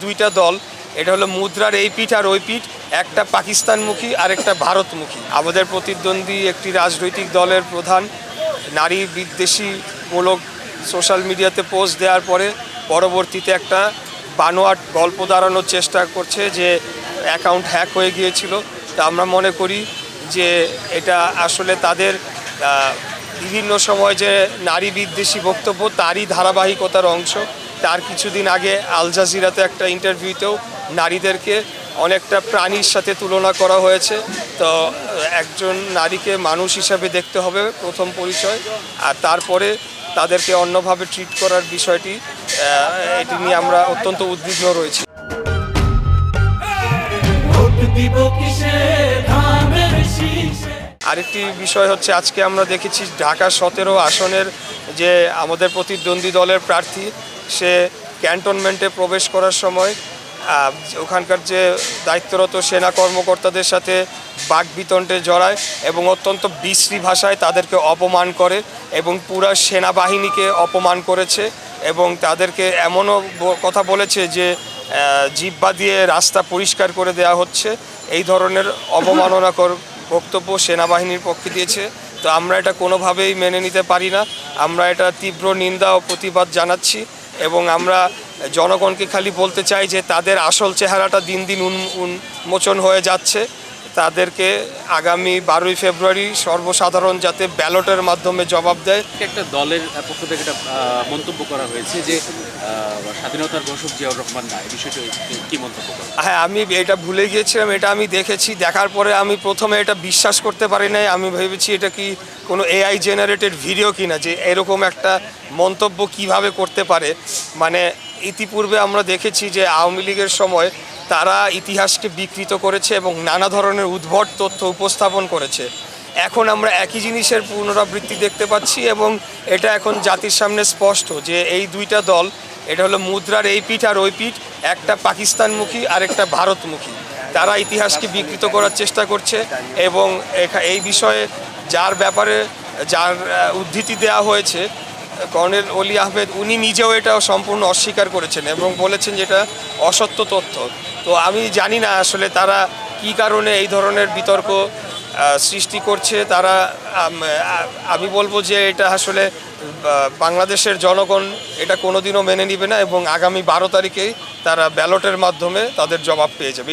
দুইটা দল, এটা হলো মুদ্রার এই পিঠ আর ওই পিঠ, একটা পাকিস্তানমুখী আর একটা ভারতমুখী। আমাদের প্রতিদ্বন্দ্বী একটি রাজনৈতিক দলের প্রধান নারী বিদ্বেষীমূলক সোশ্যাল মিডিয়াতে পোস্ট দেওয়ার পরে পরবর্তীতে একটা বানোয়াট গল্প দাঁড়ানোর চেষ্টা করছে যে অ্যাকাউন্ট হ্যাক হয়ে গিয়েছিল। তা আমরা মনে করি যে এটা আসলে তাদের বিভিন্ন সময় যে নারী বিদ্বেষী বক্তব্য তারই ধারাবাহিকতার অংশ। তার কিছুদিন আগে আল জাজিরাতে একটা ইন্টারভিউতেও নারীদেরকে অনেকটা প্রাণীর সাথে তুলনা করা হয়েছে। তো একজন নারীকে মানুষ হিসাবে দেখতে হবে প্রথম পরিচয়, আর তারপরে তাদেরকে অন্যভাবে ট্রিট করার বিষয়টি, এটি নিয়ে আমরা অত্যন্ত উদ্বিগ্ন রয়েছি। আরেকটি বিষয় হচ্ছে, আজকে আমরা দেখেছি ঢাকা 17 আসনের যে আমাদের প্রতিদ্বন্দ্বী দলের প্রার্থী, সে ক্যান্টনমেন্টে প্রবেশ করার সময় ওখানকার যে দায়িত্বরত সেনা কর্মকর্তাদের সাথে বাকবিতণ্ডে জড়ায় এবং অত্যন্ত বিশ্রী ভাষায় তাদেরকে অপমান করে এবং পুরা সেনাবাহিনীকে অপমান করেছে এবং তাদেরকে এমনও কথা বলেছে যে জিহ্বা দিয়ে রাস্তা পরিষ্কার করে দেওয়া হচ্ছে। এই ধরনের অবমাননাকর বক্তব্য সেনাবাহিনীর পক্ষে দিয়েছে। তো আমরা এটা কোনোভাবেই মেনে নিতে পারি না। আমরা এটা তীব্র নিন্দা ও প্রতিবাদ জানাচ্ছি এবং আমরা জনগণকে খালি বলতে চাই যে তাদের আসল চেহারাটা দিন দিন উন্মোচন হয়ে যাচ্ছে। তাদেরকে আগামী 12ই ফেব্রুয়ারি সর্বসাধারণ যাতে ব্যালটের মাধ্যমে জবাব দেয়। একটা দলের পক্ষ থেকে একটা মন্তব্য করা হয়েছে যে স্বাধীনতার ঘোষক জিয়াউর রহমান না, এই বিষয়টা কি মন্তব্য করেন? হ্যাঁ, আমি এটা ভুলে গিয়েছিলাম। এটা আমি দেখেছি, দেখার পরে আমি প্রথমে এটা বিশ্বাস করতে পারি নাই। আমি ভেবেছি এটা কি কোনো এআই জেনারেটেড ভিডিও কিনা, যে এরকম একটা মন্তব্য কিভাবে করতে পারে। মানে ইতিপূর্বে আমরা দেখেছি যে আওয়ামী লীগের সময় তারা ইতিহাসকে বিকৃত করেছে এবং নানা ধরনের উদ্ভট তথ্য উপস্থাপন করেছে। এখন আমরা একই জিনিসের পুনরাবৃত্তি দেখতে পাচ্ছি এবং এটা এখন জাতির সামনে স্পষ্ট যে এই দুইটা দল, এটা হলো মুদ্রার এই পিঠ আর ওই পিঠ, একটা পাকিস্তানমুখী আর একটা ভারতমুখী। তারা ইতিহাসকে বিকৃত করার চেষ্টা করছে এবং এই বিষয়ে যার ব্যাপারে যার উদ্ধৃতি দেওয়া হয়েছে কর্নেল অলি আহমেদ, উনি নিজেও এটা সম্পূর্ণ অস্বীকার করেছেন এবং বলেছেন যে এটা অসত্য তথ্য। তো আমি জানি না আসলে তারা কি কারণে এই ধরনের বিতর্ক সৃষ্টি করছে। তারা আমি বলবো যে এটা আসলে বাংলাদেশের জনগণ এটা কোনোদিনও মেনে নিবে না এবং আগামী 12 তারিখেই তারা ব্যালটের মাধ্যমে তাদের জবাব পেয়ে যাবে।